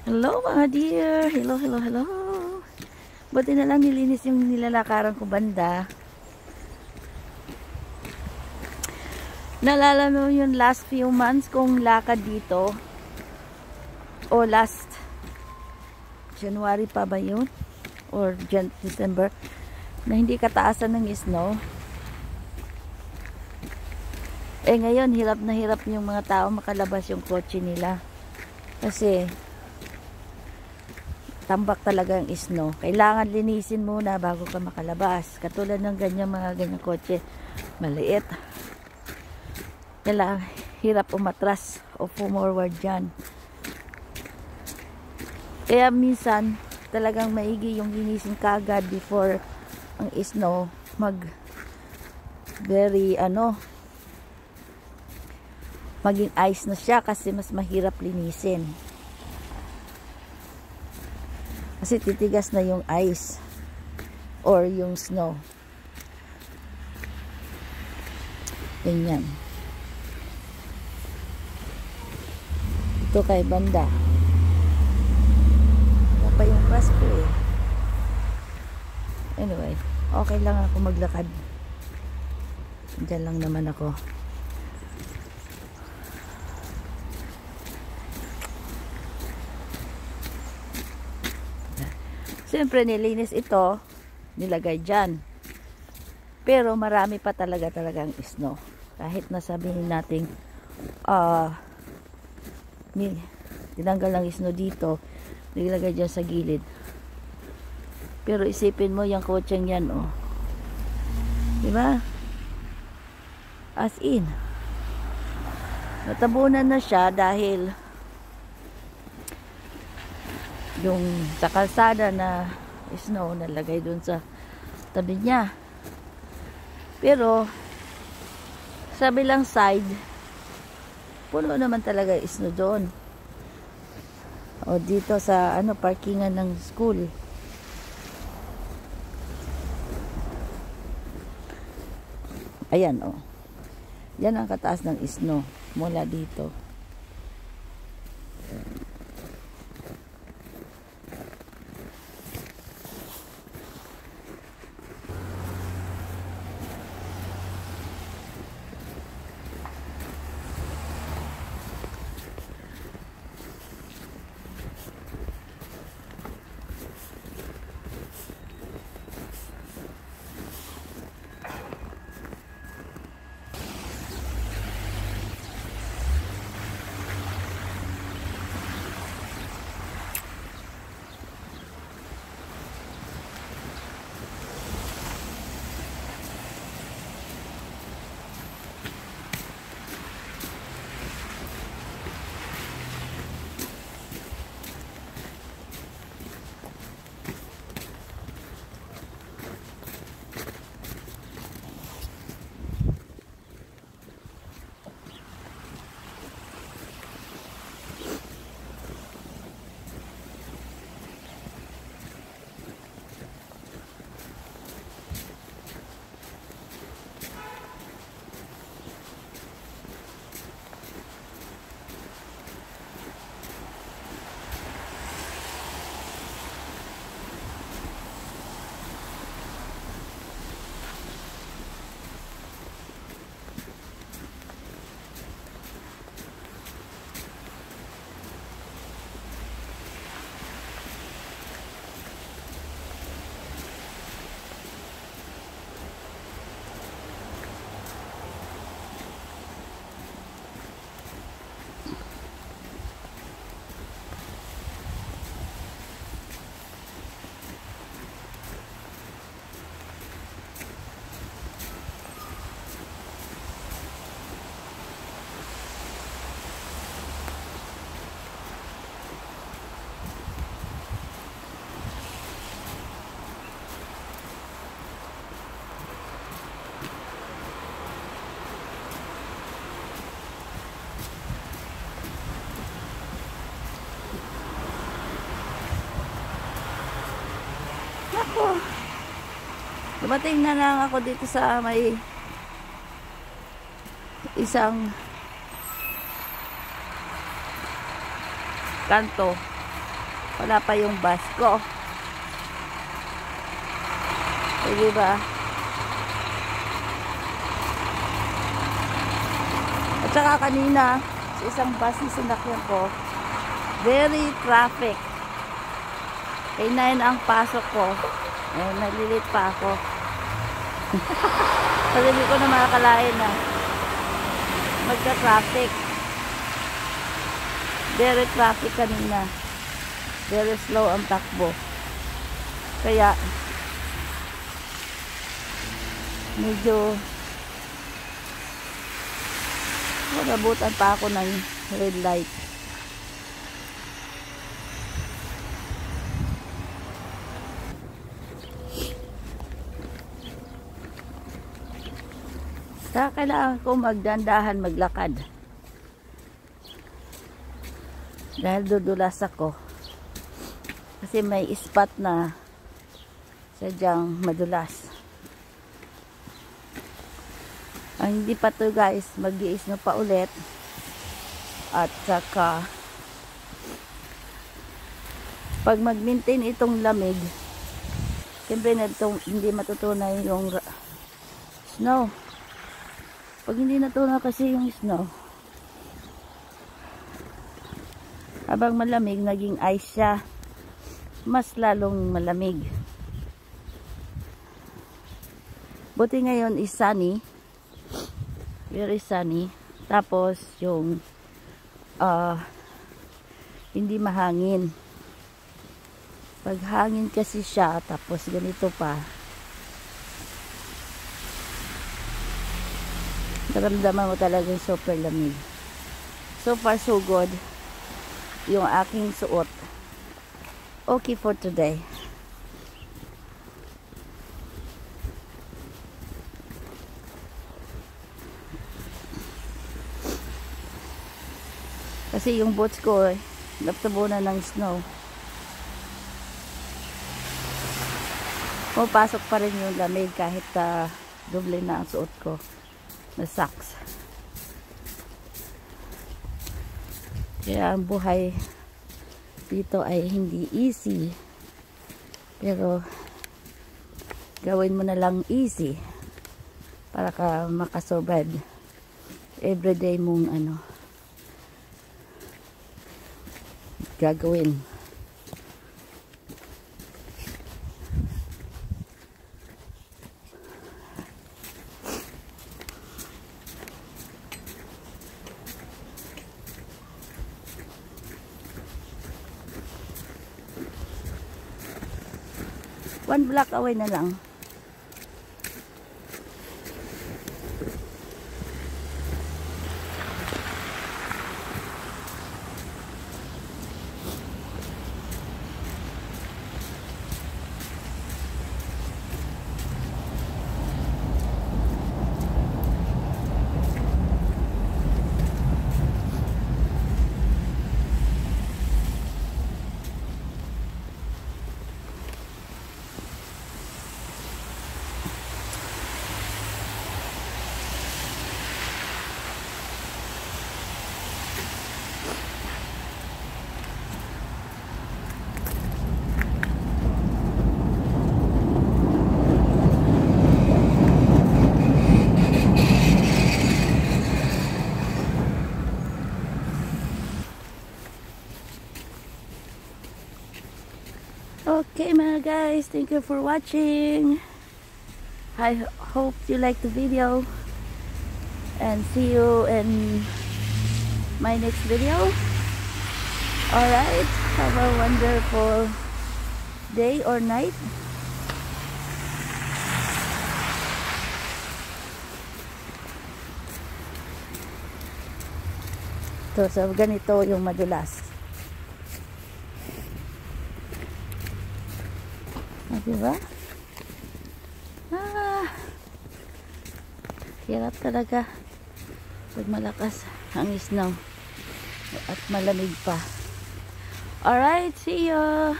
Hello mga dear! Hello, hello, hello! Buti na lang nilinis yung nilalakaran ko banda. Nalala mo yung last few months kong lakad dito? O last January pa ba yun? Or December? Na hindi kataasan ng snow. Eh ngayon, hirap na hirap yung mga tao makalabas yung kotse nila. Kasi tambak talaga ang snow. Kailangan linisin muna bago ka makalabas. Katulad ng mga ganyang kotse, maliit. Kailangan hirap umatras o forward dyan. Kaya minsan, talagang maigi yung linisin kagad before ang snow maging ice na siya kasi mas mahirap linisin. Kasi titigas na yung ice or yung snow. Ganyan. Ito kay banda. Wala pa yung bus ko eh. Anyway, okay lang ako maglakad. Diyan lang naman ako. Siyempre nilinis ito, nilagay dyan. Pero marami pa talagang snow. Kahit nasabihin natin tinanggal ang snow dito, nilagay dyan sa gilid. Pero isipin mo yung kotseng yan, oh. Diba? As in. Natabunan na siya dahil yung sa kalsada na snow nalagay dun sa tabi niya. Pero sa bilang side, puno naman talaga snow doon. O dito sa parkingan ng school. Ayan, oh. Yan ang kataas ng snow mula dito. Dumating na lang ako dito sa may isang kanto Wala pa yung bus ko. Sige ba? At saka kanina, sa isang bus na sinakyan ko, very traffic. Kaya 9 ang pasok ko. Eh, nalilit pa ako. Kasi hindi ko na makakalain na magka-traffic. Very traffic kanina. Very slow ang takbo. Kaya medyo nabutan pa ako ng red light. Kaya kailangan ko magdandahan maglakad. Dahil dudulas ako. Kasi may spot na sadyang madulas. Ang hindi pa to guys, mag-i-snow pa ulit. At saka pag mag-maintain itong lamig, siyempre na itong, hindi matutunan yung snow. Pag hindi natunaw kasi yung snow, habang malamig, naging ice siya, mas lalong malamig. Buti ngayon is sunny, very sunny. Tapos yung hindi mahangin. Pag hangin kasi siya, tapos ganito pa, naramdaman mo talagang super lamig. So far so good yung aking suot. Okay for today. Kasi yung boots ko naptabunan ng snow. Pumapasok pa rin yung lamig kahit doble na ang suot ko na socks. Kaya ang buhay dito ay hindi easy. Pero gawin mo na lang easy para ka makasurvive everyday mong gagawin. One block away na lang. Okay mga guys, thank you for watching. I hope you like the video and see you in my next video. Alright, have a wonderful day or night. So ganito yung madulas. Diba? Hirap talaga pag malakas ang snow at malamig pa. Alright, see you!